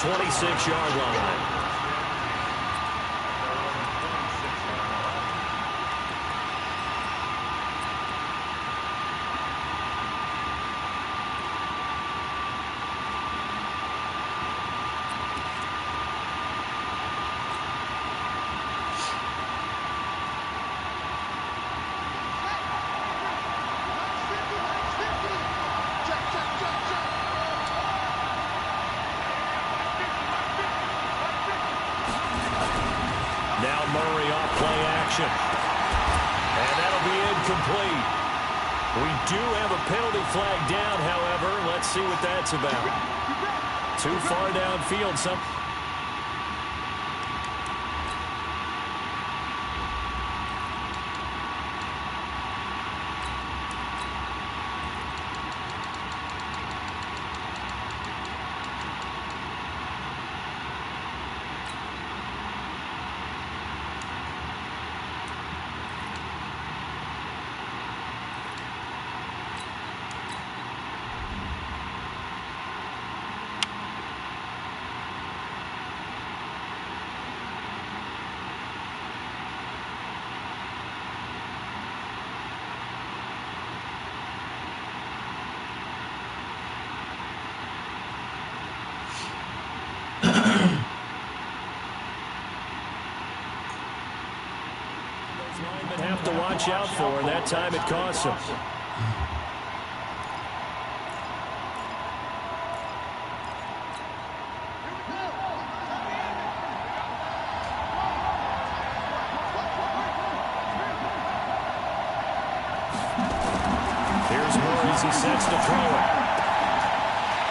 26-yard line. Now Murray off play action. And that'll be incomplete. We do have a penalty flag down, however. Let's see what that's about. Too far downfield. Linemen have to watch out for, and that time it costs them. Here's Moore as he sets to throw it.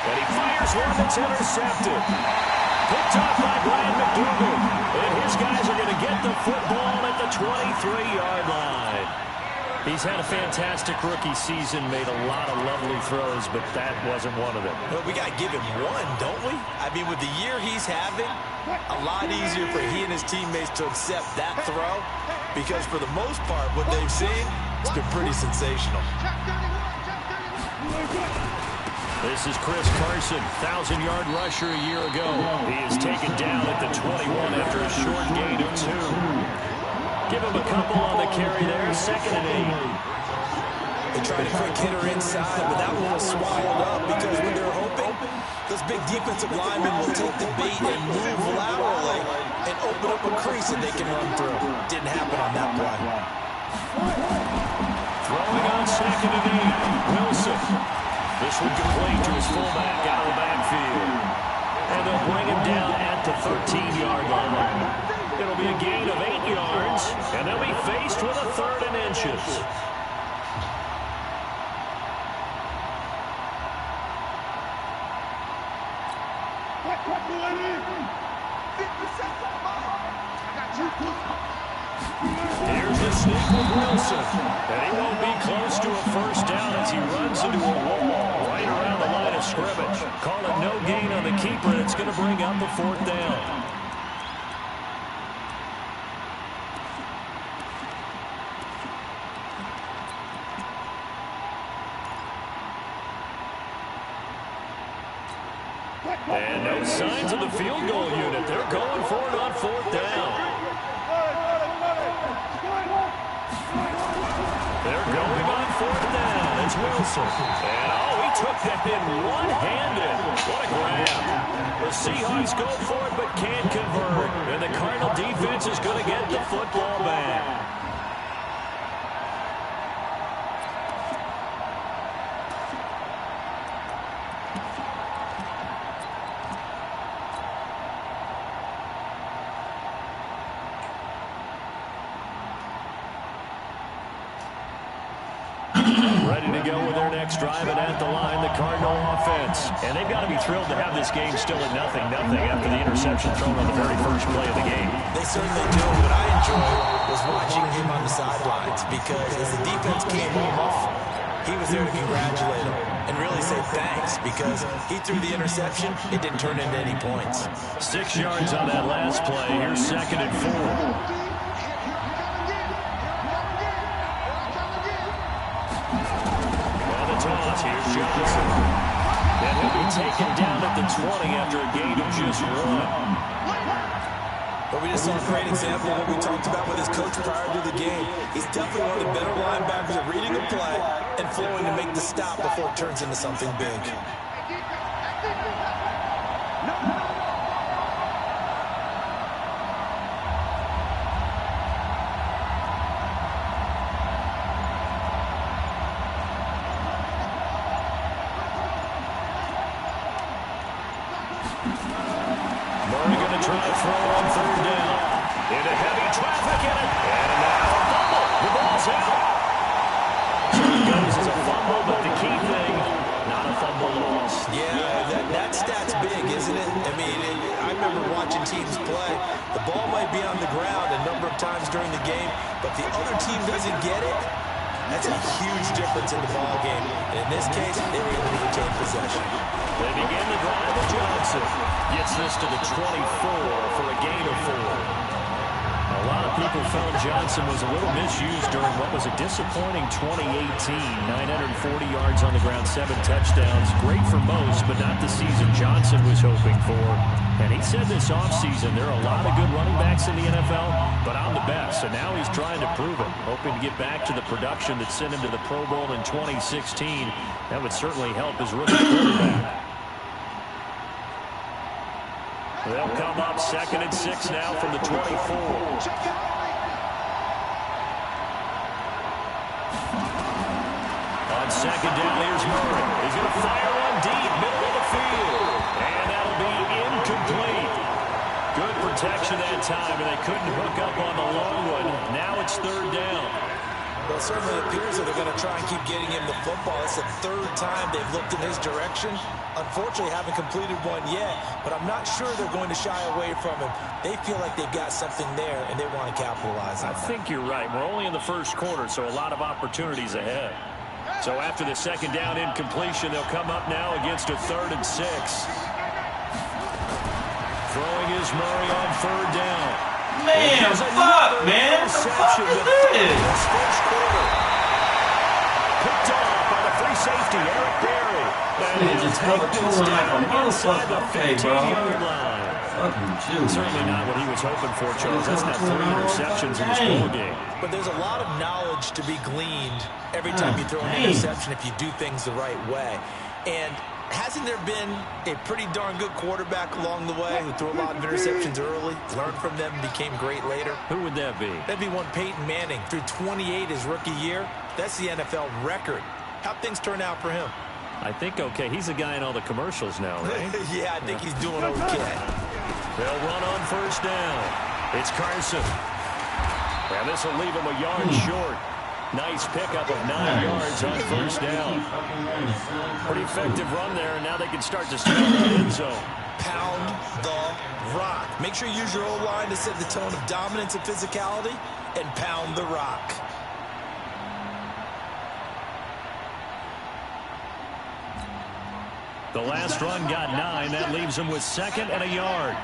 And he fires one that's intercepted. Picked off by Brian McDougal. And his guys are going to get the football at the 23-yard line. He's had a fantastic rookie season, made a lot of lovely throws, but that wasn't one of them. Well, we got to give him one, don't we? I mean, with the year he's having, a lot easier for he and his teammates to accept that throw, because for the most part, what they've seen, it's been pretty sensational. This is Chris Carson, 1,000-yard rusher a year ago. He is taken down at the 21 after a short gain of 2. Give him a couple on the carry there, 2nd and 8. They tried a quick hitter inside, but that one was swallowed up because when they're hoping, those big defensive linemen will take the bait and move laterally and open up a crease that they can run through. Didn't happen on that play. Throwing on 2nd and 8, Wilson. This one complete to his fullback out of the backfield. And they'll bring him down at the 13-yard line. It'll be a gain of 8 yards, and they'll be faced with a 3rd and inches. Here's the sneak with Wilson. And he won't be close to a first down as he runs into a wall right around the line of scrimmage. Call it no gain on the keeper, and it's going to bring up a 4th down. And no signs of the field goal unit. They're going for it on 4th down. They're going on 4th down. It's Wilson. And, he took that in one-handed. What a grab. The Seahawks go for it but can't convert. And the Cardinal defense is going to get the football back. Ready to go with their next drive, and at the line, the Cardinal offense. And they've got to be thrilled to have this game still at 0-0 after the interception thrown on the very first play of the game. They certainly do. What I enjoyed was watching him on the sidelines, because as the defense came off, he was there to congratulate them and really say thanks, because he threw the interception. It didn't turn into any points. 6 yards on that last play. Here's 2nd and 4. Toss. Here's Johnson. And he'll be taken down at the 20 after a gain of just 1. But we just saw a great example of what we talked about with his coach prior to the game. He's definitely one of the better linebackers at reading the play and flowing to make the stop before it turns into something big. Murray going to try to throw on 3rd down. Into heavy traffic in it. And now a fumble. The ball's out. So it goes as a fumble, but the key thing, not a fumble loss. Yeah, that stat's big, isn't it? I mean, I remember watching teams play. The ball might be on the ground a number of times during the game, but the other team doesn't get it. That's a huge difference in the ball game. And in this case, they were able to retain possession. They begin the drive with Johnson. Gets this to the 24 for a gain of 4. A lot of people felt Johnson was a little misused during what was a disappointing 2018. 940 yards on the ground, 7 touchdowns. Great for most, but not the season Johnson was hoping for. And he said this offseason, there are a lot of good running backs in the NFL, but I'm the best. And now he's trying to prove it, hoping to get back to the production that sent him to the Pro Bowl in 2016. That would certainly help his rookie quarterback. They'll come up 2nd and 6 now from the 24. On 2nd down, here's Murray. He's going to fire one deep, middle of the field. And that'll be incomplete. Good protection that time, and they couldn't hook up on the long one. Now it's 3rd down. Well, it certainly appears that they're going to try and keep getting him the football. It's the 3rd time they've looked in his direction. Unfortunately, haven't completed one yet, but I'm not sure they're going to shy away from him. They feel like they've got something there, and they want to capitalize on that. I think you're right. We're only in the 1st quarter, so a lot of opportunities ahead. So after the 2nd down incompletion, they'll come up now against a 3rd and 6. Throwing is Murray on 3rd down. Man, fuck, man. What the fuck is this? First quarter. Picked off by the free safety, Eric Berry. They just held it pulling like a motherfucker. Okay, bro. Fucking Jew. Certainly not what he was hoping for, Charles. That's not 3 interceptions in this ball game. But there's a lot of knowledge to be gleaned every time you throw an interception if you do things the right way. And hasn't there been a pretty darn good quarterback along the way who threw a lot of interceptions early, learned from them, and became great later? Who would that be? That'd be one Peyton Manning. Threw 28 his rookie year. That's the NFL record. How'd things turn out for him? I think okay. He's a guy in all the commercials now, right? Yeah, I think he's doing okay. They'll run on 1st down. It's Carson. And this will leave him a yard short. Nice pickup of 9 yards on 1st down. Pretty effective run there, and now they can start to start the end zone. Pound the rock. Make sure you use your O-line to set the tone of dominance and physicality, and pound the rock. The last run got 9. That leaves him with 2nd and a yard.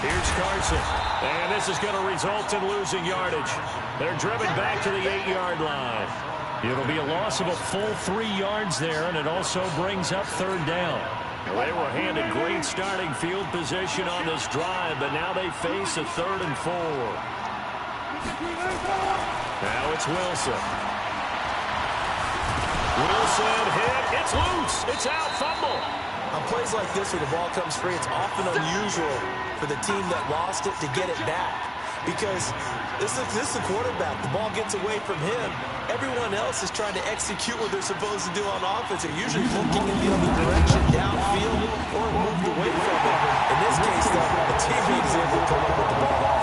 Here's Carson. And this is going to result in losing yardage. They're driven back to the 8-yard line. It'll be a loss of a full 3 yards there, and it also brings up 3rd down. They were handed great starting field position on this drive, but now they face a 3rd and 4. Now it's Wilson. Wilson hit. It's loose. It's out. Fumble. On plays like this where the ball comes free, it's often unusual for the team that lost it to get it back. Because this is the quarterback. The ball gets away from him. Everyone else is trying to execute what they're supposed to do on offense. They're usually looking in the other direction, downfield, or moved away from it. In this case, though, the teammate is able to come up with the ball.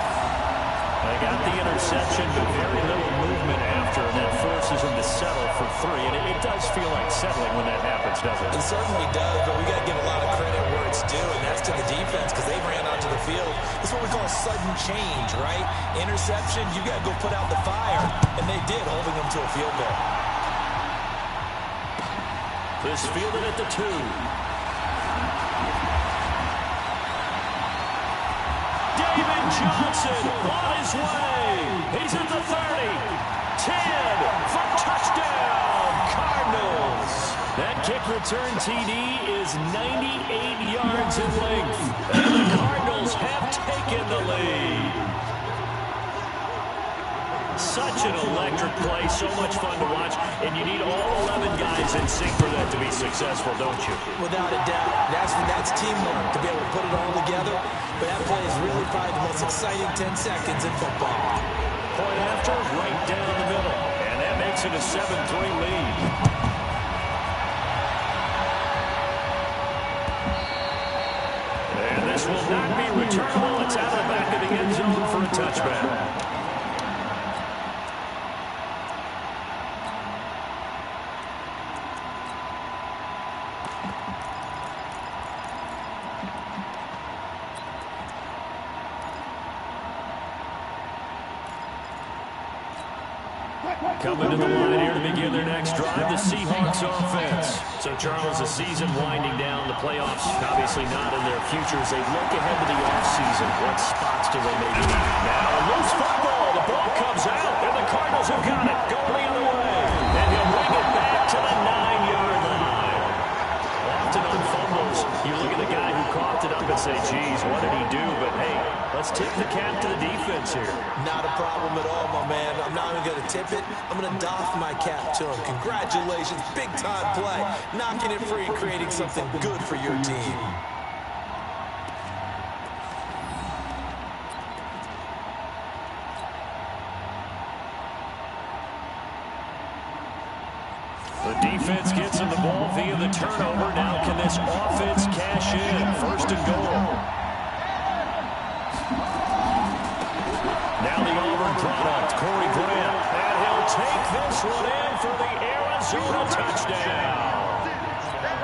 They got the interception, but very little movement after, and that forces them to settle for 3. And it does feel like settling when that happens, doesn't it? It certainly does, but we got to give a lot of credit where it's due, and that's to the defense because they ran onto the field. It's what we call sudden change, right? Interception, you got to go put out the fire, and they did, holding them to a field goal. This fielded at the 2. David Johnson on his way. He's at the 30. 10 for touchdown, Cardinals. That kick return TD is 98 yards in length. And the Cardinals have taken the lead. Such an electric play, so much fun to watch, and you need all 11 guys in sync for that to be successful, don't you? Without a doubt. That's teamwork to be able to put it all together. But that play is really probably the most exciting 10 seconds in football. Point after, right down the middle, and that makes it a 7-3 lead. And this will not be returnable. It's out of the back of the end zone for a touchback. Coming to the line here to begin their next drive, the Seahawks offense. So, Charles, the season winding down, the playoffs obviously not in their futures. They look ahead to the offseason. What spots do they maybe need? Now, a loose football. The ball comes out, and the Cardinals have got it. Going the other way. And he'll bring it back to the 9-yard line. Often on fumbles, you look at the guy who coughed it up and say, geez, what did he do? But, hey, let's tip the cap to the defense here. Not a problem at all, my man. I'm not even going to tip it. I'm going to doff my cap to him. Congratulations. Big-time play. Knocking it free and creating something good for your team. The defense gets him the ball via the turnover. Now can this offense cash in? First and goal. Now the Auburn product, Corey Grant. And he'll take this one in for the Arizona touchdown.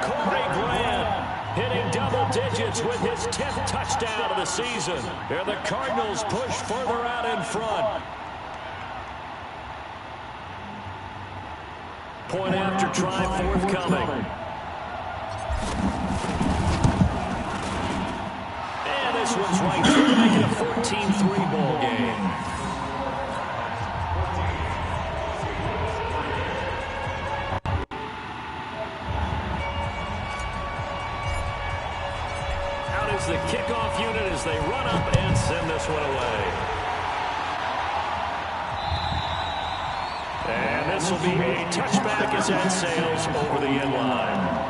Corey Grant hitting double digits with his 10th touchdown of the season. And the Cardinals push further out in front. Point after try forthcoming. And this one's right through, making a 14-3 ball game. Out is the kickoff unit as they run up and send this one away. And this will be a touchback as that sails over the end line.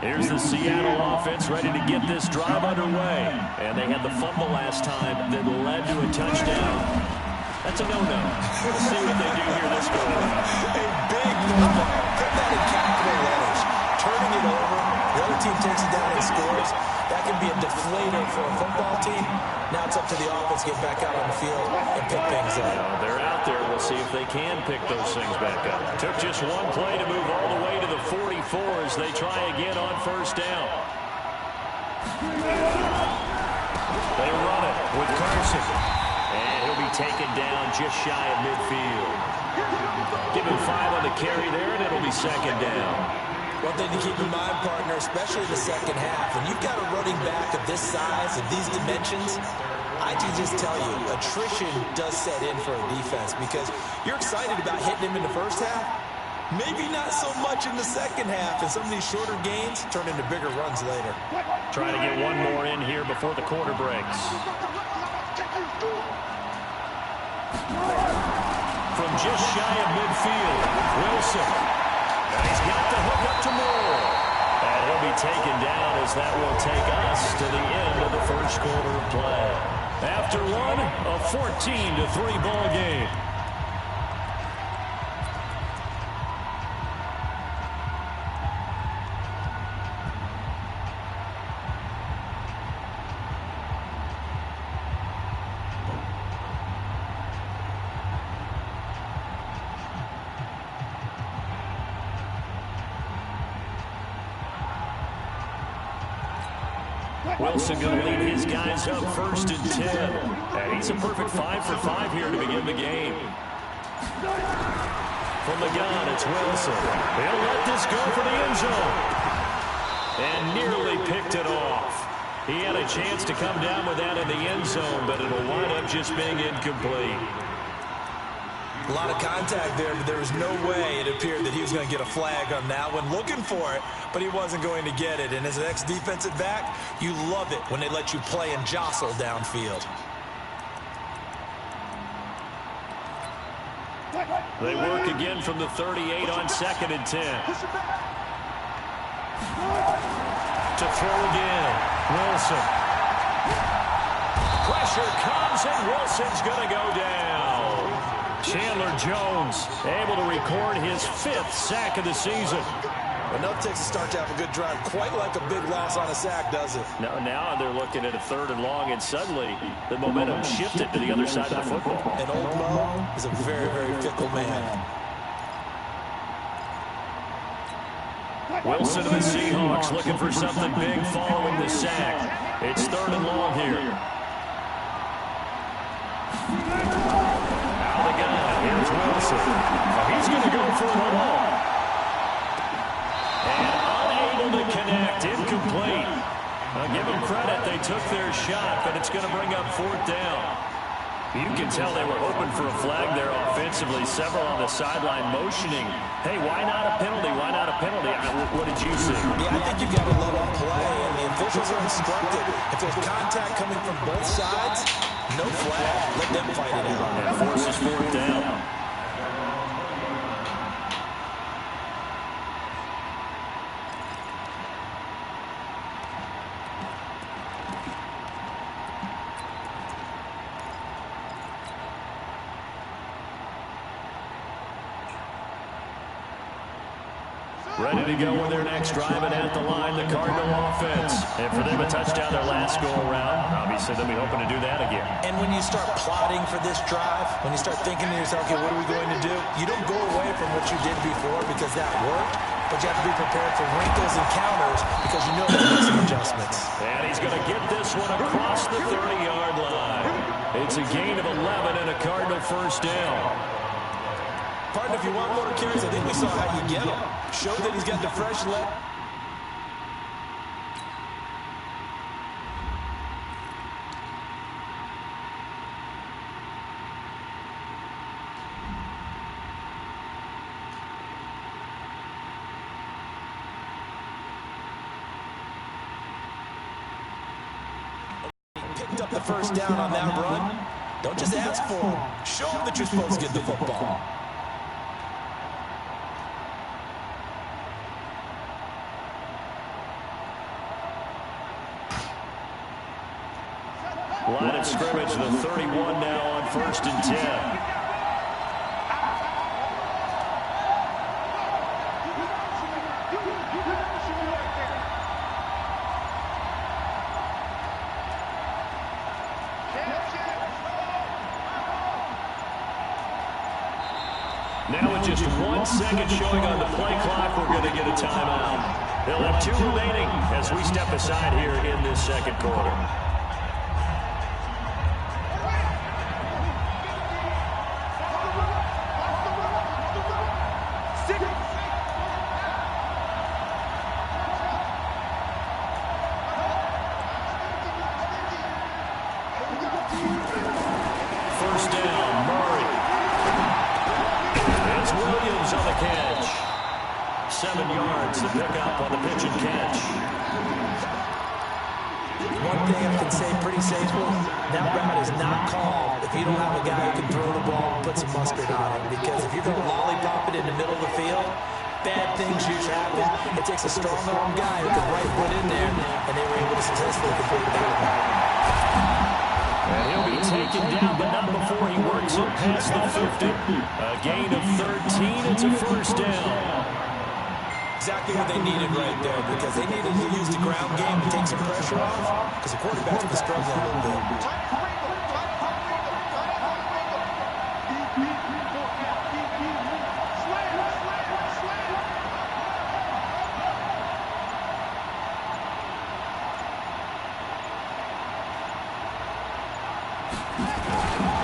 Here's the Seattle offense ready to get this drive underway. And they had the fumble last time that led to a touchdown. That's a no-no. Let's see what they do here this go around. A big fumble. Put that in capital letters. Turning it over. The other team takes it down and scores. That can be a deflator for a football team. Now it's up to the offense to get back out on the field and pick things up. They're out there. We'll see if they can pick those things back up. Took just one play to move all the way to the 44 as they try again on first down. They run it with Carson. And he'll be taken down just shy of midfield. Give him 5 on the carry there, and it'll be second down. One thing to keep in mind, partner, especially the second half, when you've got a running back of this size, of these dimensions, I can just tell you, attrition does set in for a defense because you're excited about hitting him in the first half. Maybe not so much in the second half, and some of these shorter gains turn into bigger runs later. Trying to get one more in here before the quarter breaks. From just shy of midfield, Wilson. And he's got the hook up to Moore. And he'll be taken down as that will take us to the end of the first quarter of play. After one, a 14-3 ball game. Wilson going to lead his guys up 1st and 10. And he's a perfect 5 for 5 here to begin the game. From the gun, it's Wilson. He'll let this go for the end zone. And nearly picked it off. He had a chance to come down with that in the end zone, but it'll wind up just being incomplete. A lot of contact there, but there was no way it appeared that he was going to get a flag on that one. Looking for it, but he wasn't going to get it. And as an ex-defensive back, you love it when they let you play and jostle downfield. They work again from the 38 on 2nd and 10. To throw again, Wilson. Pressure comes, and Wilson's going to go down. Chandler Jones able to record his 5th sack of the season. Enough takes a start to have a good drive. Quite like a big loss on a sack, does it? Now they're looking at a 3rd and long, and suddenly the momentum shifted to the other side of the football. And old Mo is a very, very fickle man. Wilson and the Seahawks looking for something big following the sack. It's 3rd and long here. Out of the gun, here's Wilson. He's going to go for it all. And unable to connect, incomplete. I'll give them credit, they took their shot, but it's going to bring up 4th down. You can tell they were hoping for a flag there offensively. Several on the sideline motioning, hey, why not a penalty? Why not a penalty? What did you see? Yeah, I think you've got to let them play, and the officials are instructed. If there's contact coming from both sides, no flag. Let them fight it out. And forces 4th down. Ready to go with their next drive, and at the line, the Cardinal offense. And for them, a touchdown their last go-around. Obviously, they'll be hoping to do that again. And when you start plotting for this drive, when you start thinking to yourself, okay, what are we going to do? You don't go away from what you did before because that worked, but you have to be prepared for wrinkles and counters because you know there are some adjustments. And he's going to get this one across the 30-yard line. It's a gain of 11 and a Cardinal 1st down. Partner, if you want more carries, I think we saw how you get them. Show that he's got the fresh leg. Picked up the 1st down on that run. Don't just ask for him. Show him that you're supposed to get the football. Line of scrimmage, the 31 now on 1st and 10. Now with just 1 second showing on the play clock, we're going to get a timeout. They'll have 2 remaining as we step aside here in this 2nd quarter. It takes a strong arm guy who can right foot in there, and they were able to successfully complete the field. And he'll be taken down, but not before he works it past the 50. A gain of 13. It's a 1st down. Exactly what they needed right there, because they needed to use the ground game to take some pressure off, because the quarterback's been struggling a little bit.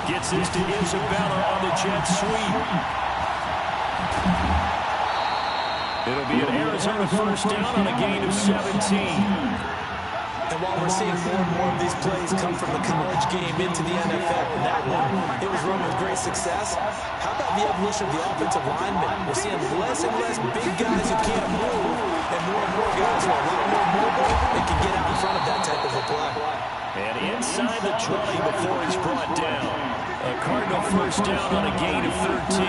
Gets this to Isabella on the jet sweep. It'll be an Arizona first down on a gain of 17. And while we're seeing more and more of these plays come from the college game into the NFL, and that one, it was run with great success. How about the evolution of the offensive linemen? We're seeing less and less big guys who can't move, and more guys who are a lot more mobile and can get out in front of that type of a play. And inside the 20 before he's brought down. A Cardinal first down on a gain of 13.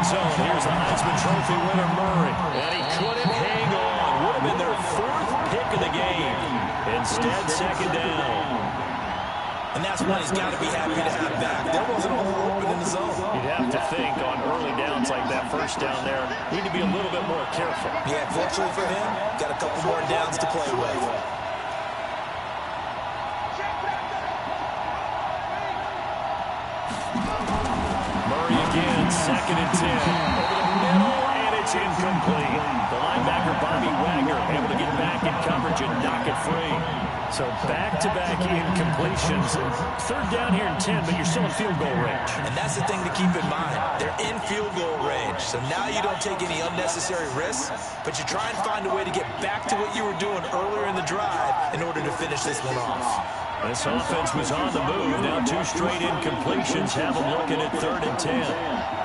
Zone. Here's the Heisman Trophy winner, Murray. And he couldn't hang on. Would have been their 4th pick of the game. Instead, second down. And that's one he's got to be happy to have back. There wasn't a hole open in the zone. You'd have to think on early downs like that first down there, need to be a little bit more careful. Yeah, fortunately for him, got a couple more downs to play with. Again, 2nd and 10. Over the middle, and it's incomplete. The linebacker, Bobby Wagner, able to get back in coverage and knock it free. So back-to-back incompletions. 3rd down here in 10, but you're still in field goal range. And that's the thing to keep in mind. They're in field goal range. So now you don't take any unnecessary risks, but you try and find a way to get back to what you were doing earlier in the drive in order to finish this one off. This offense was on the move. Now 2 straight incompletions have them looking at 3rd and 10.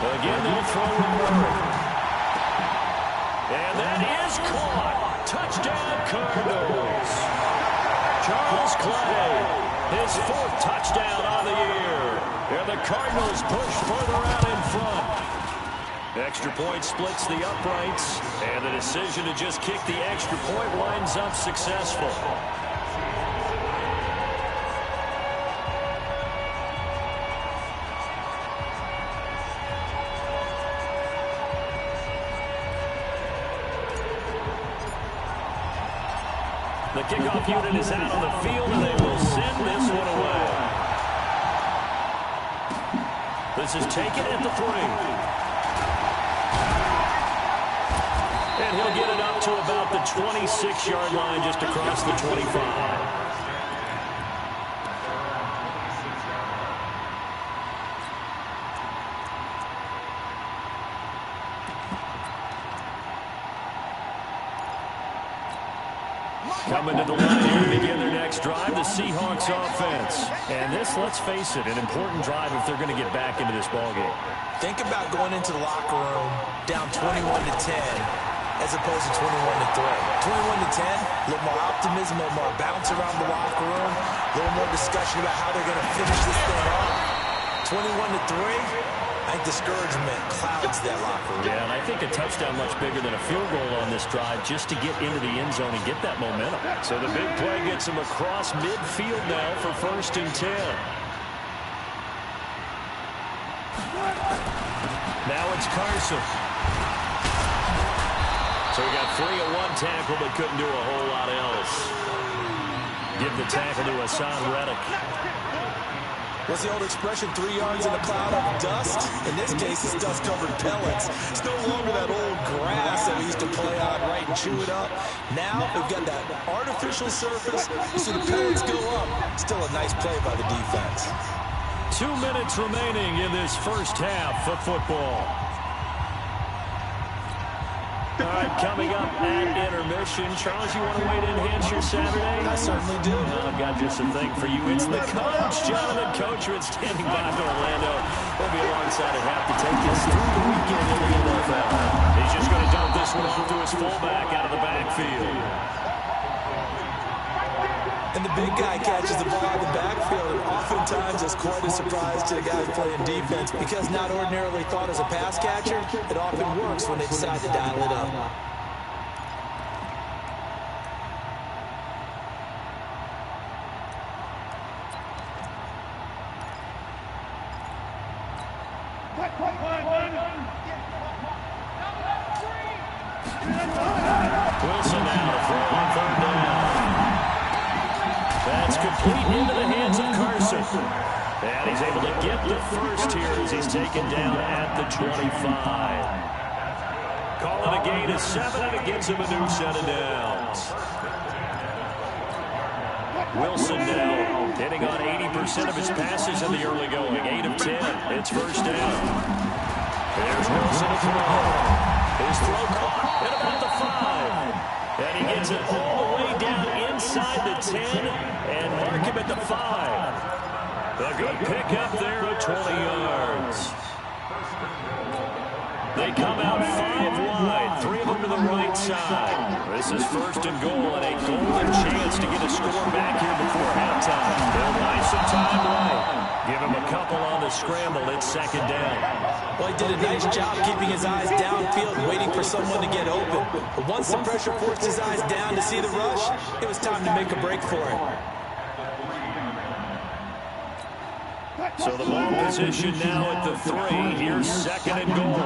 Again, they'll throw with Murray. And that is caught. Touchdown, Cardinals. Charles Clay, his 4th touchdown on the year. And the Cardinals push further out in front. Extra point splits the uprights. And the decision to just kick the extra point winds up successful. The kickoff unit is out on the field, and they will send this one away. This is taken at the 3. And he'll get it up to about the 26-yard line, just across the 25. Coming to the line here to begin their next drive, the Seahawks offense. And this, let's face it, an important drive if they're going to get back into this ballgame. Think about going into the locker room down 21-10 as opposed to 21-3. 21-10, a little more optimism, a little more bounce around the locker room, a little more discussion about how they're going to finish this thing off. 21-3. I think discouragement clouds that locker room. Yeah, and I think a touchdown much bigger than a field goal on this drive just to get into the end zone and get that momentum. So the big play gets them across midfield now for 1st and 10. Now it's Carson. So he got free of one tackle but couldn't do a whole lot else. Give the tackle to Hassan Reddick. What's the old expression, 3 yards in a cloud of dust? In this case, it's dust-covered pellets. It's no longer that old grass that we used to play on, right, and chew it up. Now, we've got that artificial surface. You see the pellets go up. Still a nice play by the defense. 2 minutes remaining in this first half of football. All right, coming up at intermission. Charles, you want to wait to enhance your Saturday? I certainly do. I've got just a thing for you. It's the coach, Jonathan Coachman, standing by for Orlando. He'll be alongside at half to take us through the weekend in the NFL. He's just going to dump this one off to his fullback out of the backfield. And the big guy catches the ball in the backfield, and oftentimes it's quite a surprise to the guys playing defense because not ordinarily thought as a pass catcher, it often works when they decide to dial it up. Wilson now to throw on third down. That's complete into the hands of Carson. And he's able to get the first here as he's taken down at the 25. Calling a gain of 7, and it gives him a new set of downs. Wilson now hitting on 80% of his passes in the early going. 8 of 10. It's first down. There's Wilson to throw. His throw caught at about the 5. And he gets it all the way down inside the 10 and mark him at the 5. A good pickup there at 20 yards. They come out 5 wide, 3 of them to the right side. This is first and goal and a golden chance to get a score back here before halftime. They'll buy some time right. Give him a couple on the scramble. It's second down. Well, he did a nice job keeping his eyes downfield, waiting for someone to get open. But once the pressure forced his eyes down to see the rush, it was time to make a break for it. So the ball position now at the 3. Here's second and goal.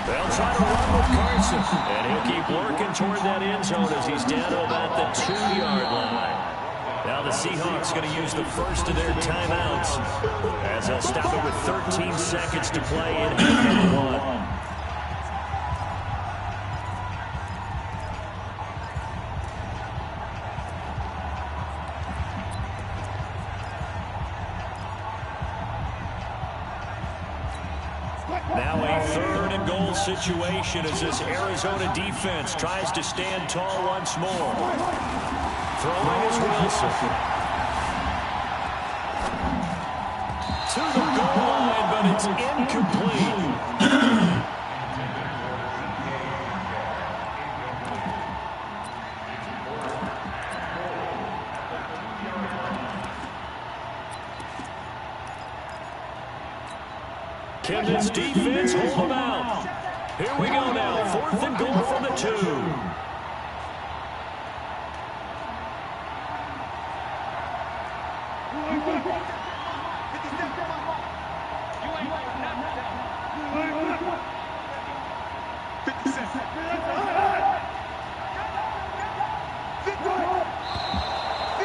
They'll try to run with Carson. And he'll keep working toward that end zone as he's down to about the 2-yard line. Now the Seahawks going to use the first of their timeouts as they'll stop it with 13 seconds to play in half number 1. Now a third and goal situation as this Arizona defense tries to stand tall once more. Throwing is Wilson. To the goal line, but it's incomplete. Can this defense hold them out? Here we go now. Fourth and goal from the 2.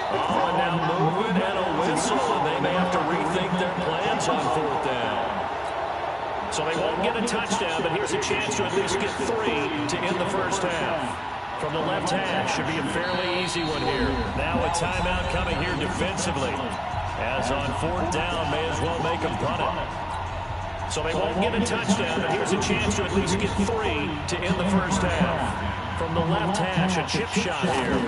Oh, and now movement and a whistle, and they may have to rethink their plans on fourth down. So they won't get a touchdown, but here's a chance to at least get 3 to end the first half. From the left hash, should be a fairly easy one here. Now a timeout coming here defensively. As on fourth down, may as well make them punt it. So they won't get a touchdown, but here's a chance to at least get 3 to end the first half. From the left hash, a chip shot here.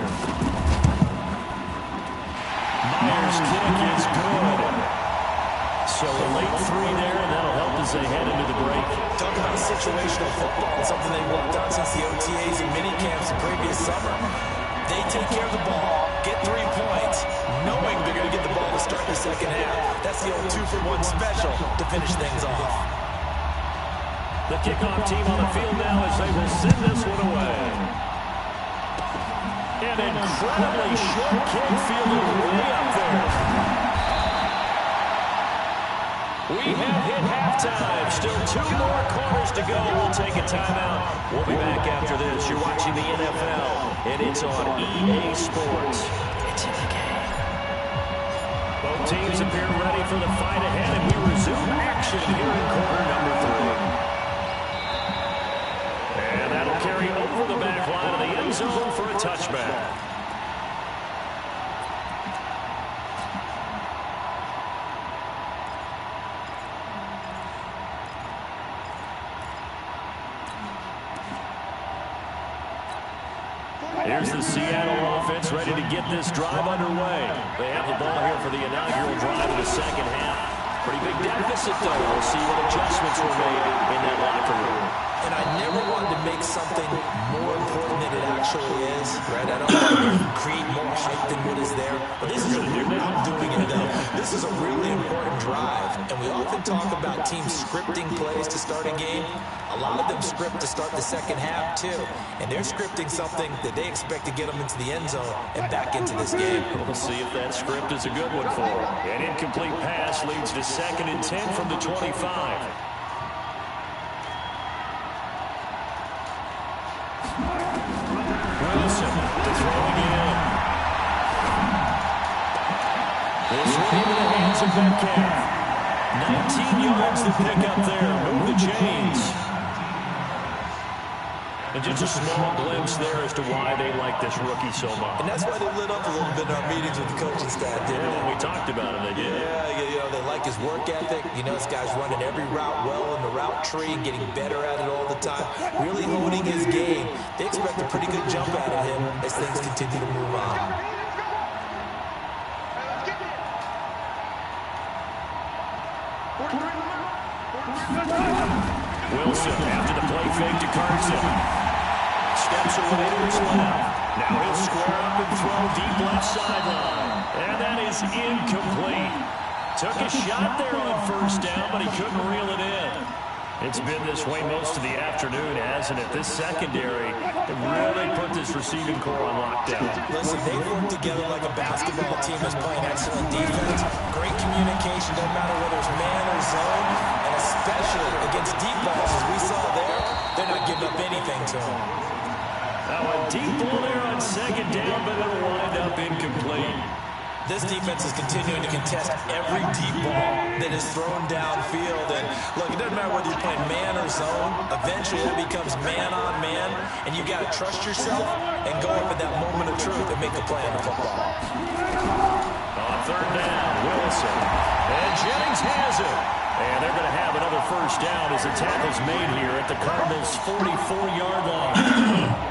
Myers' kick is good. So a late 3 there, and that'll help as they head into the break. Talk about situational football, something they've worked on since the OTAs and minicamps the previous summer. They take care of the ball, get 3 points, knowing they're going to get the ball to start the second half. That's the old 2-for-1 special to finish things off. The kickoff team on the field now as they will send this one away. An incredibly short kick fielded way up there. We have hit halftime. Still 2 more quarters to go. We'll take a timeout. We'll be back after this. You're watching the NFL, and it's on EA Sports. It's in the game. Both teams appear ready for the fight ahead, and we resume action here in quarter number 3. And that'll carry over the back line of the end zone for a touchback. Here's the Seattle offense ready to get this drive underway. They have the ball here for the inaugural drive of the second half. Pretty big deficit, though. We'll see what adjustments were made in that locker room. And I never wanted to make something more important than it actually is, right? I don't want to create more hype than what is there. But this is a real, I'm doing it though. This is a really important drive. And we often talk about teams scripting plays to start a game. A lot of them script to start the second half too. And they're scripting something that they expect to get them into the end zone and back into this game. We'll see if that script is a good one for them. An incomplete pass leads to 2nd and 10 from the 25. Wilson to throw again. This one into the hands of Metcalf. 19 yards to pick up there. Move the chains. And just a small glimpse there as to why they like this rookie so much. And that's why they lit up a little bit in our meetings with the coaching staff, didn't they? When we talked about him, they did. Yeah, you know, they like his work ethic. You know, this guy's running every route well in the route tree, getting better at it all the time, really honing his game. They expect a pretty good jump out of him as things continue to move on. Wilson after the play fake to Carson. Steps away to his left. Now he'll square up and throw deep left sideline. And that is incomplete. Took a shot there on 1st down, but he couldn't reel it in. It's been this way most of the afternoon, hasn't it? This secondary really put this receiving core on lockdown. Listen, they work together like a basketball team that's playing excellent defense. Great communication, doesn't matter whether it's man or zone. And especially against deep balls, as we saw there, they're not giving up anything to them. Now a deep ball there on 2nd down, but it'll wind up incomplete. This defense is continuing to contest every deep ball that is thrown downfield. And look, it doesn't matter whether you're playing man or zone. Eventually, it becomes man on man, and you got to trust yourself and go up at that moment of truth and make the play on the football. On 3rd down, Wilson. And Jennings has it. And they're going to have another 1st down as the tackle's made here at the Cardinals' 44-yard line.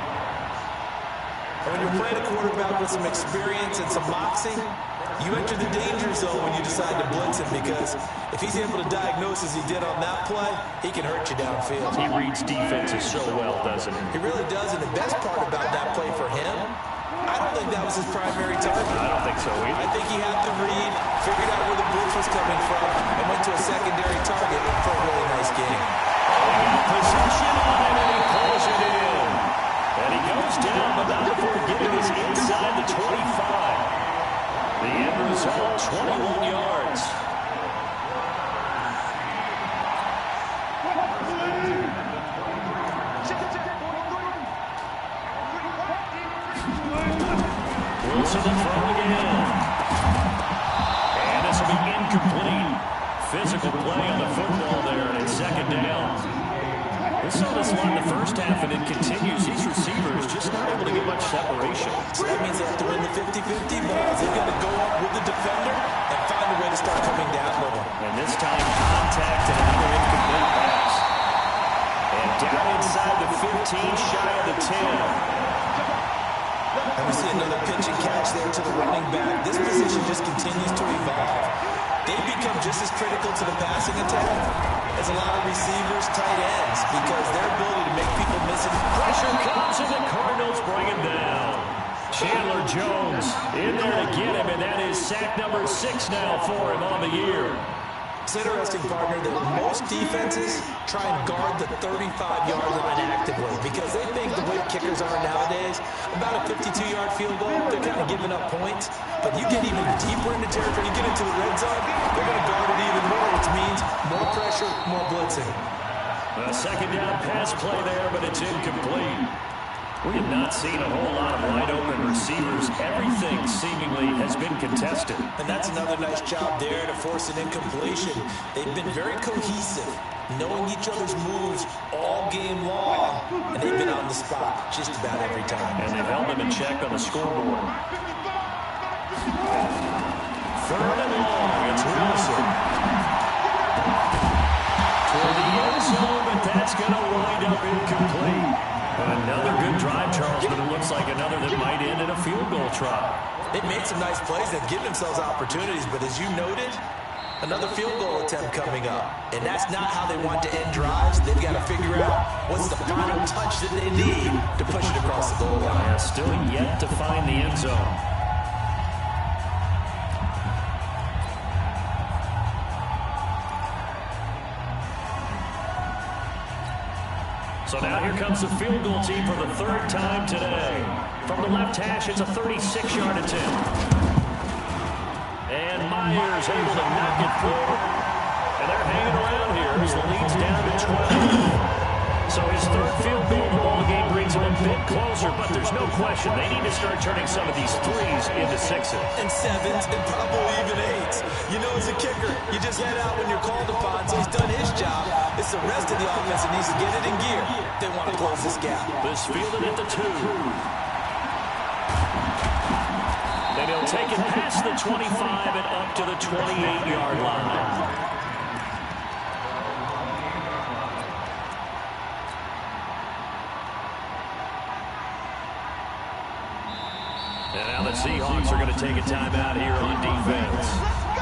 And when you're playing a quarterback with some experience and some moxie, you enter the danger zone when you decide to blitz him, because if he's able to diagnose as he did on that play, he can hurt you downfield. He reads defenses so well, doesn't he? He really does, and the best part about that play for him, I don't think that was his primary target. I don't think so either. I think he had to read, figured out where the blitz was coming from, and went to a secondary target for a really nice game. Possession on him, and he pulls it in. And he goes down, but not before getting us inside the 25. The end result, 21 yards. Wilson to throw again. And this will be incomplete. Physical play on the football there, and it's 2nd down. We saw this one in the 1st half, and it continues. These receivers just not able to get much separation. So that means they have to win the 50-50 balls. They've got to go up with the defender and find a way to start coming down with him. And this time, contact and another incomplete pass. And down inside the 15, shy of the 10. And we see another pitch and catch there to the running back. This position just continues to evolve. They become just as critical to the passing attack as a lot of receivers, tight ends, because their ability to make people miss it. Pressure comes, and the Cardinals bring him down. Chandler Jones in there to get him, and that is sack number 6 now for him on the year. It's interesting, partner, that most defenses try and guard the 35-yard line actively because they think the way kickers are nowadays, about a 52-yard field goal, they're kind of giving up points. But you get even deeper into territory, you get into the red zone, they're going to guard it even more, which means more pressure, more blitzing. A 2nd down pass play there, but it's incomplete. We have not seen a whole lot of wide-open receivers. Everything seemingly has been contested. And that's another nice job there to force an incompletion. They've been very cohesive, knowing each other's moves all game long, and they've been on the spot just about every time. And they've held them in check on the scoreboard. 3rd and long, it's Wilson. Toward the end zone, but that's going to wind up incomplete. Another good drive, Charles, but it looks like another that might end in a field goal try. They've made some nice plays. They've given themselves opportunities, but as you noted, Another field goal attempt coming up. And that's not how they want to end drives. They've got to figure out what's the final touch that they need to push it across the goal line. Yeah, still yet to find the end zone. So now here comes the field goal team for the third time today. From the left hash, it's a 36-yard attempt. And Myers able to knock it through. And they're hanging around here as the lead's down to 12. So his third field goal in the ball game brings him a bit closer, but there's no question they need to start turning some of these threes into sixes. And sevens, and probably even eights. You know, as a kicker, you just head out when you're called upon, so he's done his job. It's the rest of the offense that needs to get it in gear. They want to close this gap. This fielded at the 2. Then he'll take it past the 25 and up to the 28-yard line. And now the Seahawks are going to take a timeout here on defense.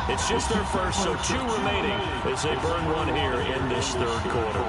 It's just their first, so 2 remaining as they burn one here in this third quarter.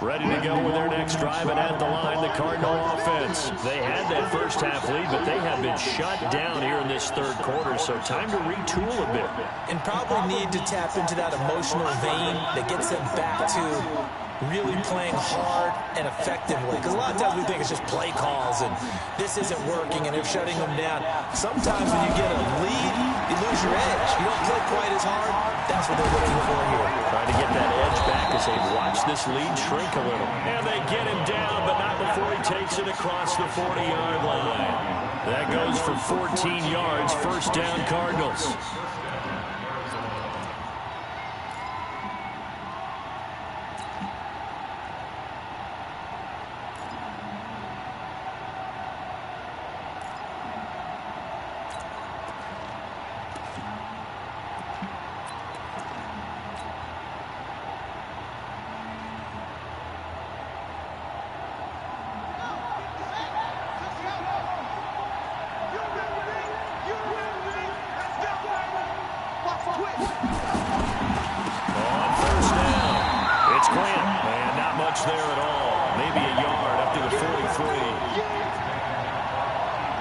Ready to go with their next drive, and at the line, the Cardinal offense. They had that first half lead, but they have been shut down here in this third quarter, so time to retool a bit. And probably need to tap into that emotional vein that gets them back to really playing hard and effectively. Because a lot of times we think it's just play calls and this isn't working and they're shutting them down. Sometimes when you get a lead, you lose your edge. You don't play quite as hard. That's what they're looking for here. Trying to get that edge back as they watch this lead shrink a little. And they get him down, but not before he takes it across the 40-yard line. That goes for 14 yards, first down Cardinals.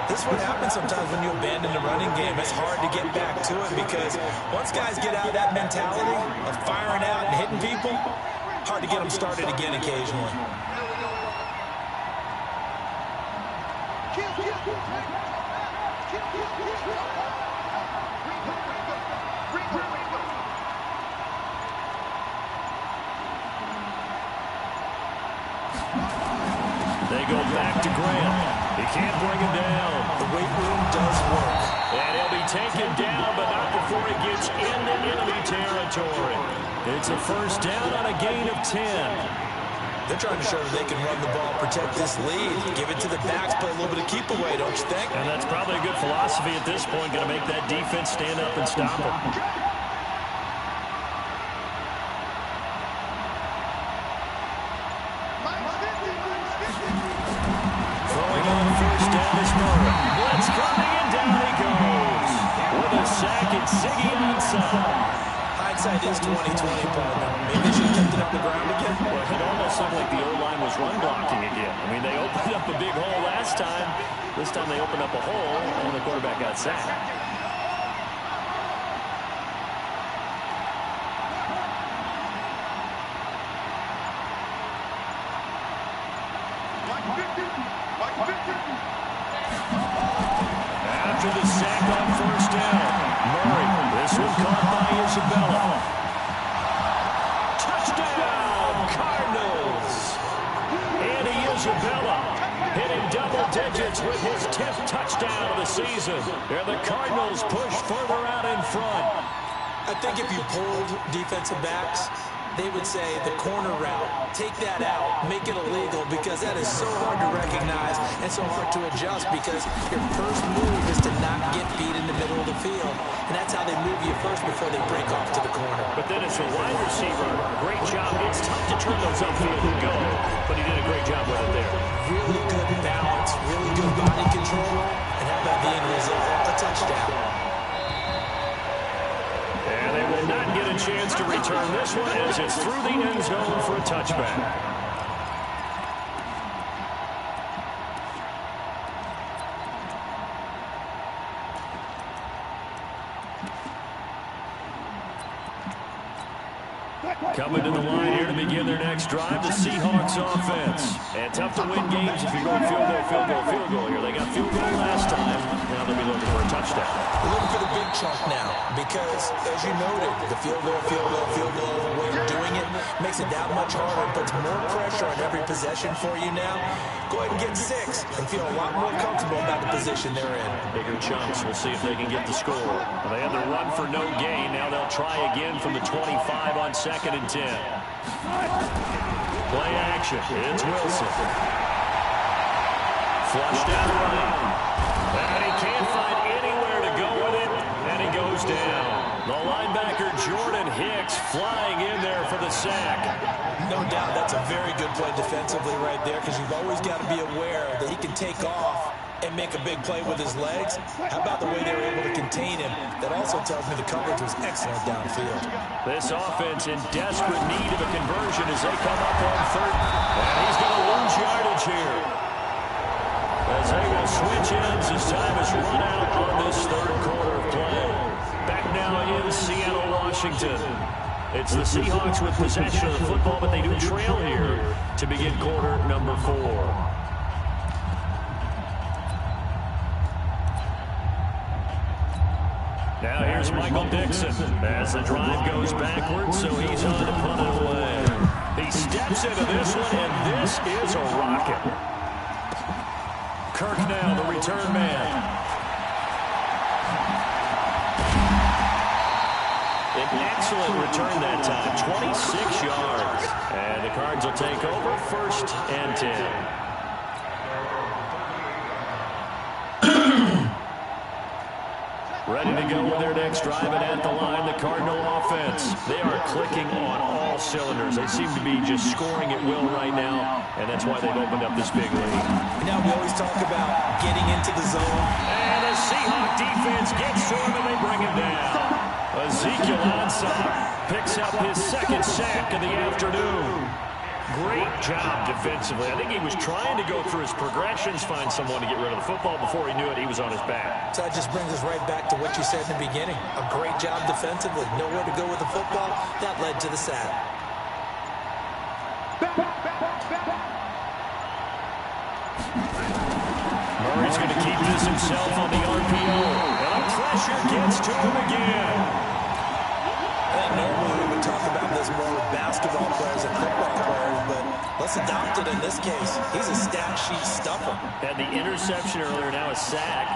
This is what happens sometimes when you abandon the running game. It's hard to get back to it because once guys get out of that mentality of firing out and hitting people, hard to get them started again occasionally. They go back to Grant. He can't bring him down. The weight room does work. And he'll be taken down, but not before he gets into enemy territory. It's a first down on a gain of 10. They're trying to show that they can run the ball, protect this lead, give it to the backs, play a little bit of keep away, don't you think? And that's probably a good philosophy at this point, going to make that defense stand up and stop it. Throwing on first down is Murray. Blitz coming, and down he goes. With a sack, it's Ziggy onside. Hindsight is 20/20, partner. Maybe they should have kept it up the ground again. Well, it almost looked like the O-line was run blocking again. I mean, they opened up a big hole last time. This time they opened up a hole, and the quarterback got sacked. after the sack on first down. Murray, this one caught by Isabella. Touchdown, Cardinals. Andy Isabella hitting double digits with his 10th touchdown of the season. And the Cardinals push further out in front. I think if you pulled defensive backs, they would say the corner route, take that out, make it illegal, because that is so hard to recognize and so hard to adjust, because your first move is to not get beat in the middle of the field. And that's how they move you first before they break off to the corner. But then as a wide receiver, great job. It's tough to turn those upfield and go, but he did a great job with it there. Really good balance, really good body control, and how about the end result? A touchdown. And they will not get a chance to return this one as it's through the end zone for a touchback. Coming to the line here to begin their next drive, the Seahawks offense. And tough to win games if you're going field goal here. They got field goal last time. Now they'll be looking for a touchdown. We're looking for the big chunk now because, as you noted, the field goal way of doing it makes it that much harder, puts more pressure on every possession for you now. Go ahead and get 6 and feel a lot more comfortable about the position they're in. Bigger chunks. We'll see if they can get the score. Well, they had the run for no gain. Now they'll try again from the 25 on 2nd and 10. Play action. It's Wilson. Flushed out right. And he can't find anywhere to go with it. And he goes down. The linebacker Jordan Hicks flying in there for the sack. No doubt that's a very good play defensively right there, because you've always got to be aware that he can take off and make a big play with his legs. How about the way they were able to contain him? That also tells me the coverage was excellent downfield. This offense in desperate need of a conversion as they come up on 3rd. And he's going to lose yardage here, as they will switch ends as time is run out on this 3rd quarter of play. Back now in Seattle, Washington. It's the Seahawks with possession of the football, but they do trail here to begin quarter number 4. Now here's Michael Dixon as the drive goes backwards, so he's on to punt it away. He steps into this one, and this is a rocket. Kirk now, the return man. An excellent return that time, 26 yards. And the Cards will take over 1st and 10. Ready to go with their next drive, and at the line, the Cardinal offense. They are clicking on all cylinders. They seem to be just scoring at will right now, and that's why they've opened up this big lead. Now we always talk about getting into the zone. And the Seahawk defense gets to him, and they bring him down. Ezekiel Ansah picks up his 2nd sack of the afternoon. Great job defensively. I think he was trying to go through his progressions, find someone to get rid of the football. Before he knew it, he was on his back. So that just brings us right back to what you said in the beginning. A great job defensively. Nowhere to go with the football. That led to the sack. Murray's going to keep this himself on the RPO. And pressure gets to him again. Normally we would talk about this more with basketball players and football players, but let's adopt it in this case. He's a stat sheet stuffer. Had the interception earlier, now a sack.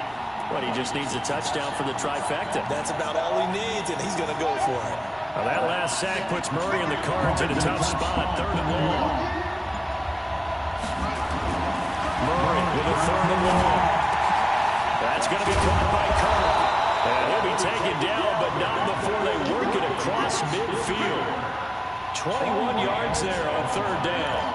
But he just needs a touchdown for the trifecta. That's about all he needs, and he's going to go for it. Well, that last sack puts Murray and the Cards in a tough spot, 3rd and long. Murray with a 3rd and long. That's going to be caught by Kirk. And he'll be taken down, but not before they work it across midfield. 21 yards there on 3rd down.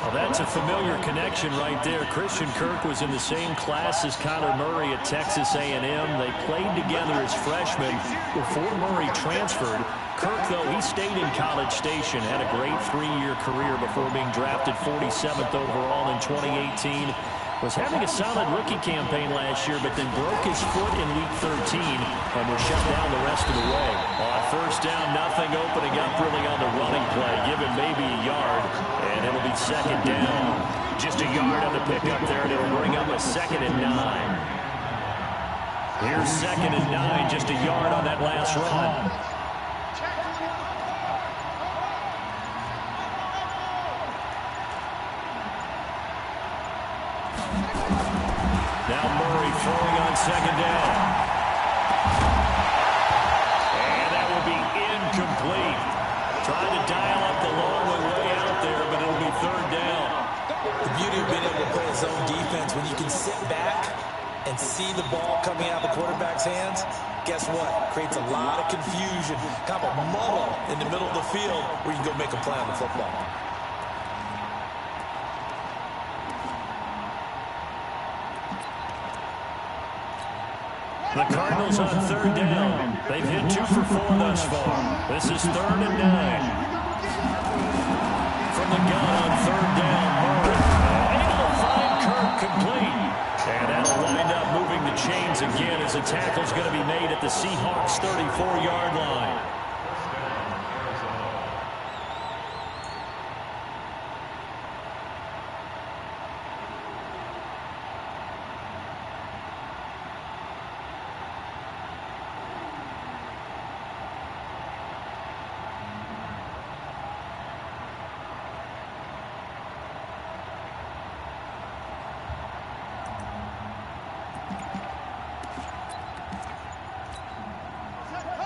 Well, that's a familiar connection right there. Christian Kirk was in the same class as Kyler Murray at Texas A&M. They played together as freshmen before Murray transferred. Kirk, though, he stayed in College Station, had a great 3-year career before being drafted 47th overall in 2018. Was having a solid rookie campaign last year, but then broke his foot in Week 13 and was shut down the rest of the way. On 1st down, nothing opening up really on the running play. Give him maybe a yard, and it'll be 2nd down. Just a yard on the pickup there, and it'll bring up a 2nd and 9. Here's 2nd and 9, just a yard on that last run. Now Murray throwing on 2nd down. And that will be incomplete. Trying to dial up the long one way out there, but it'll be 3rd down. The beauty of being able to play zone defense, when you can sit back and see the ball coming out of the quarterback's hands, guess what? Creates a lot of confusion, kind of a muddle in the middle of the field where you can go make a play on the football. The Cardinals on 3rd down. They've hit 2 for 4 thus far. This is 3rd and 9. From the gun on 3rd down, Murray. Able to find Kirk complete. And that'll wind up moving the chains again as the tackle's going to be made at the Seahawks' 34-yard line.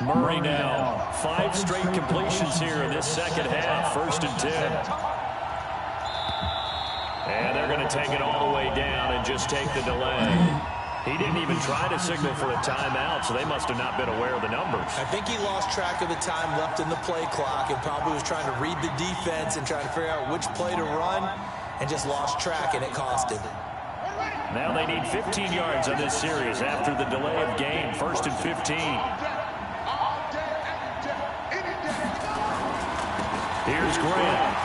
Murray now, 5 straight completions here in this second half, 1st and 10. And they're going to take it all the way down and just take the delay. He didn't even try to signal for a timeout, so they must have not been aware of the numbers. I think he lost track of the time left in the play clock and probably was trying to read the defense and trying to figure out which play to run and just lost track, and it cost him. Now they need 15 yards on this series after the delay of game, 1st and 15. Here's Grant.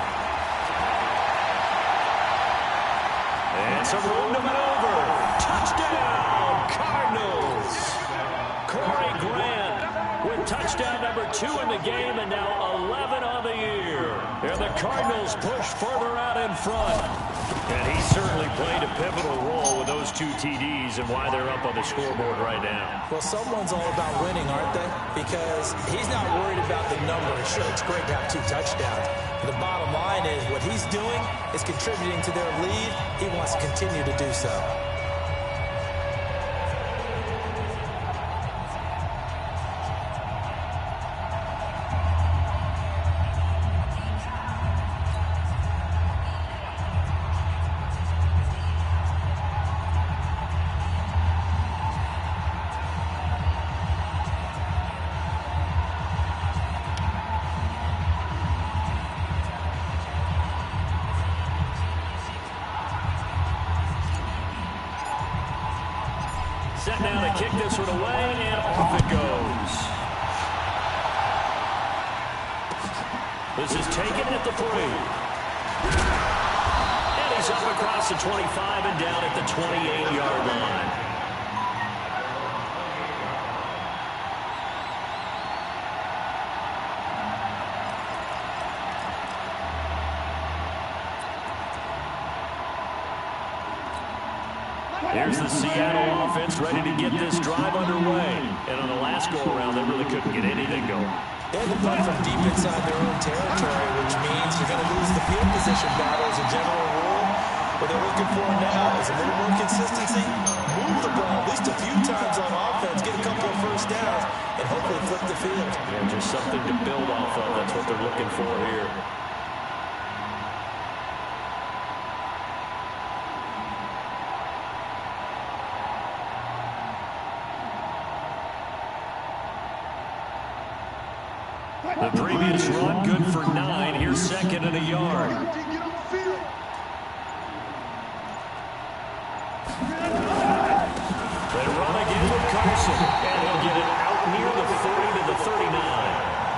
And some room to maneuver. Touchdown, Cardinals. Corey Grant with touchdown number 2 in the game and now 11 on the year. And the Cardinals push further out in front. And he certainly played a pivotal role with those 2 TDs and why they're up on the scoreboard right now. Well, someone's all about winning, aren't they? Because he's not worried about the numbers. Sure, it's great to have 2 touchdowns. But the bottom line is what he's doing is contributing to their lead. He wants to continue to do so. Set now to kick this one away, and off it goes. This is taken at the 3. And he's up across the 25 and down at the 28-yard line. Here's the Seattle offense ready to get this drive underway. And on the last go-around, they really couldn't get anything going. They had to play from deep inside their own territory, which means you're going to lose the field position battle as a general rule. What they're looking for now is a little more consistency, move the ball at least a few times on offense, get a couple of first downs, and hopefully flip the field. Yeah, just something to build off of. That's what they're looking for here. The previous run, good for 9. Here's 2nd and a yard. They run again with Carson, and he'll get it out near the 40 to the 39.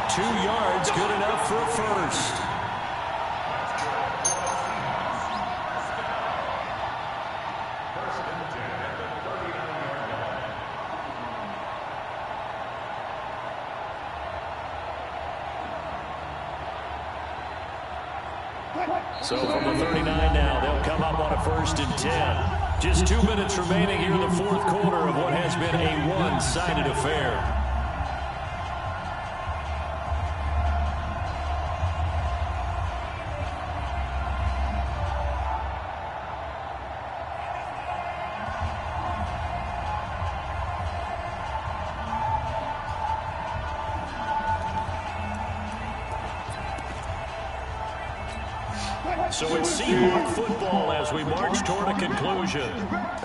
2 yards, good enough for a first. So from the 39 now, they'll come up on a 1st and 10. Just 2 minutes remaining here in the fourth quarter of what has been a one-sided affair. So it's Seahawk football as we march toward a conclusion.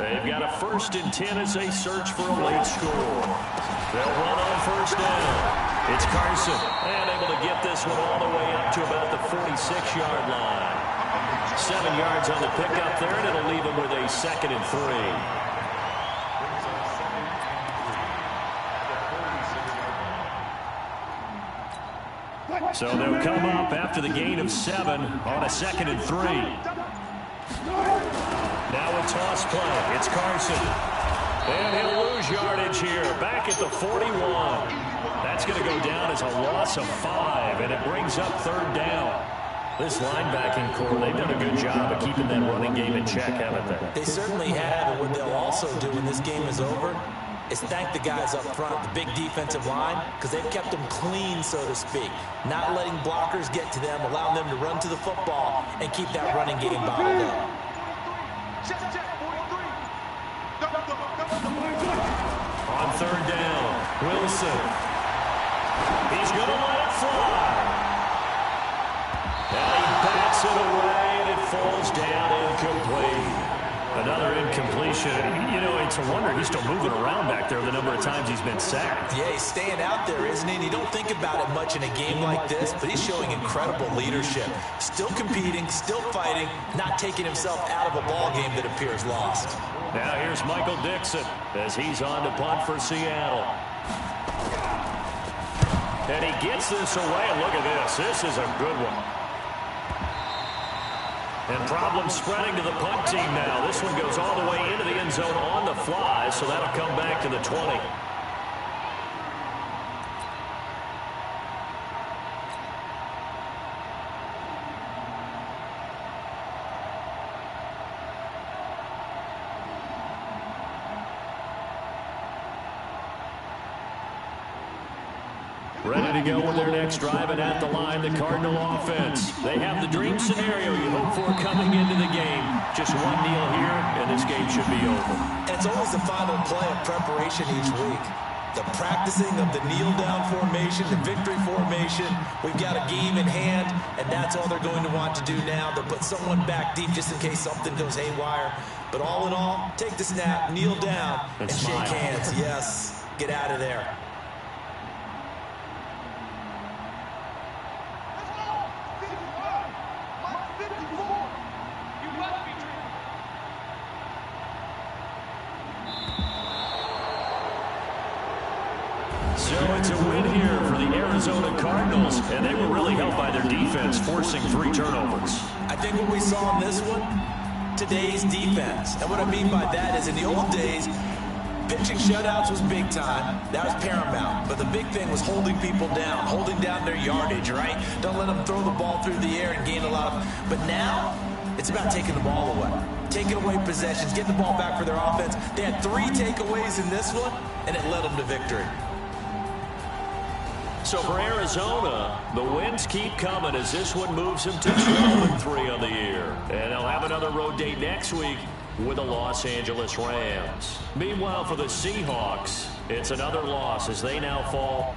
They've got a 1st and 10 as they search for a late score. They'll run on 1st down. It's Carson, and able to get this one all the way up to about the 46-yard line. 7 yards on the pickup there, and it'll leave them with a 2nd and 3. So they'll come up after the gain of 7 on a 2nd and 3. Now a toss play. It's Carson. And he'll lose yardage here. Back at the 41. That's going to go down as a loss of 5, and it brings up 3rd down. This linebacking core, they've done a good job of keeping that running game in check, haven't they? They certainly have, and what they'll also do when this game is over is thank the guys up front, the big defensive line, because they've kept them clean, so to speak. Not letting blockers get to them, allowing them to run to the football and keep that running game bottled up. On 3rd down, Wilson. He's going to let it fly. And he bats it away, and it falls down incomplete. Another incompletion. You know, it's a wonder he's still moving around back there the number of times he's been sacked. Yeah, he's staying out there, isn't he? And you don't think about it much in a game like this, but he's showing incredible leadership. Still competing, still fighting, not taking himself out of a ball game that appears lost. Now here's Michael Dixon as he's on to punt for Seattle. And he gets this away, and look at this. This is a good one. And problems spreading to the punt team now. This one goes all the way into the end zone on the fly, so that'll come back to the 20. Ready to go with their next drive, and at the line, the Cardinal offense. They have the dream scenario you hope for coming into the game. Just one kneel here, and this game should be over. And it's always the final play of preparation each week. The practicing of the kneel-down formation, the victory formation. We've got a game in hand, and that's all they're going to want to do now. They'll put someone back deep just in case something goes haywire. But all in all, take the snap, kneel down, and shake hands. Yes, get out of there. So it's a win here for the Arizona Cardinals, and they were really helped by their defense, forcing 3 turnovers. I think what we saw in this one, today's defense. And what I mean by that is in the old days, pitching shutouts was big time. That was paramount. But the big thing was holding people down, holding down their yardage, right? Don't let them throw the ball through the air and gain a lot of... But now, it's about taking the ball away. Taking away possessions, getting the ball back for their offense. They had 3 takeaways in this one, and it led them to victory. So for Arizona, the wins keep coming as this one moves them to 12-3 on the year. And they'll have another road date next week with the Los Angeles Rams. Meanwhile, for the Seahawks, it's another loss as they now fall